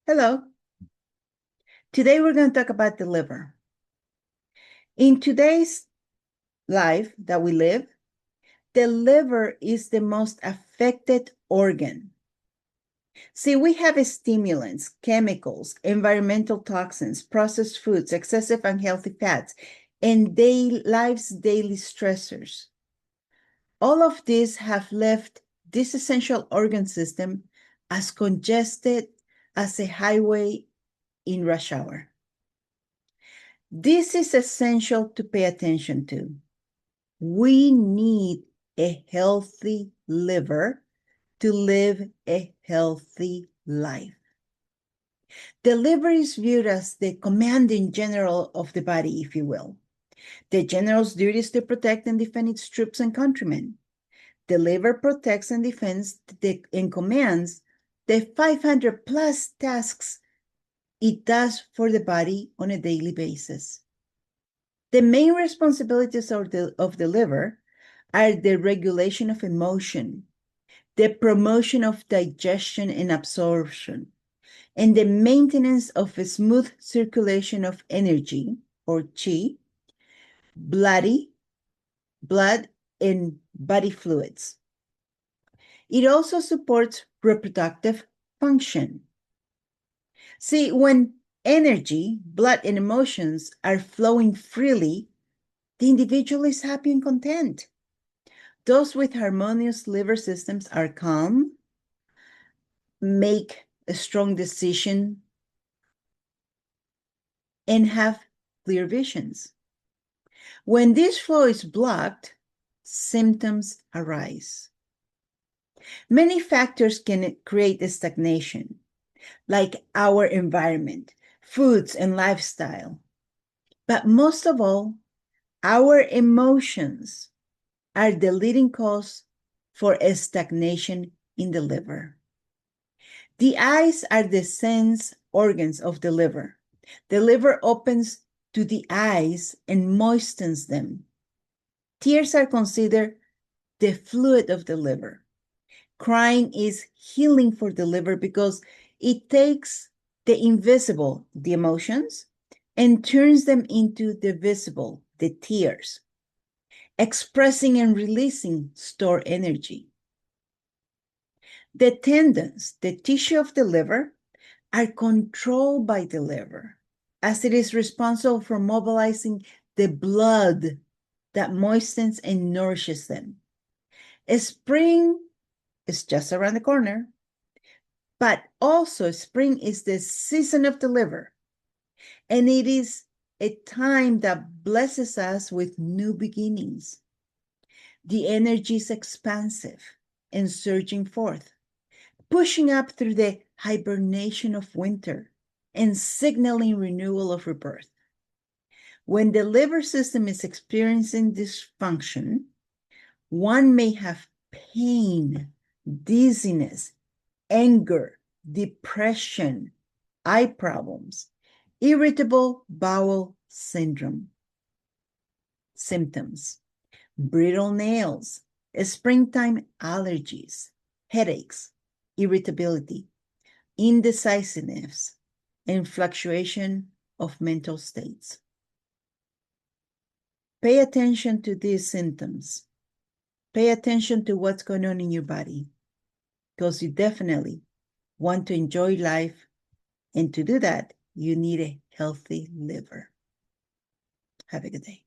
Hello. Today we're going to talk about the liver. In today's life that we live, the liver is the most affected organ. See, we have stimulants, chemicals, environmental toxins, processed foods, excessive unhealthy fats, and life's daily stressors. All of these have left this essential organ system as congested as a highway in rush hour. This is essential to pay attention to. We need a healthy liver to live a healthy life. The liver is viewed as the commanding general of the body, if you will. The general's duty is to protect and defend its troops and countrymen. The liver protects and defends and commands the 500 plus tasks it does for the body on a daily basis. The main responsibilities of the liver are the regulation of emotion, the promotion of digestion and absorption, and the maintenance of a smooth circulation of energy, or chi, blood, and body fluids. It also supports reproductive function. See, when energy, blood, and emotions are flowing freely, the individual is happy and content. Those with harmonious liver systems are calm, make a strong decision, and have clear visions. When this flow is blocked, symptoms arise. Many factors can create a stagnation, like our environment, foods, and lifestyle. But most of all, our emotions are the leading cause for a stagnation in the liver. The eyes are the sense organs of the liver. The liver opens to the eyes and moistens them. Tears are considered the fluid of the liver. Crying is healing for the liver because it takes the invisible, the emotions, and turns them into the visible, the tears. Expressing and releasing store energy. The tendons, the tissue of the liver, are controlled by the liver, as it is responsible for mobilizing the blood that moistens and nourishes them. Spring is just around the corner, but also spring is the season of the liver, and it is a time that blesses us with new beginnings. The energy is expansive and surging forth, pushing up through the hibernation of winter and signaling renewal of rebirth. When the liver system is experiencing dysfunction, one may have pain, dizziness, anger, depression, eye problems, irritable bowel syndrome, symptoms, brittle nails, springtime allergies, headaches, irritability, indecisiveness, and fluctuation of mental states. Pay attention to these symptoms. Pay attention to what's going on in your body, because you definitely want to enjoy life, and to do that, you need a healthy liver. Have a good day.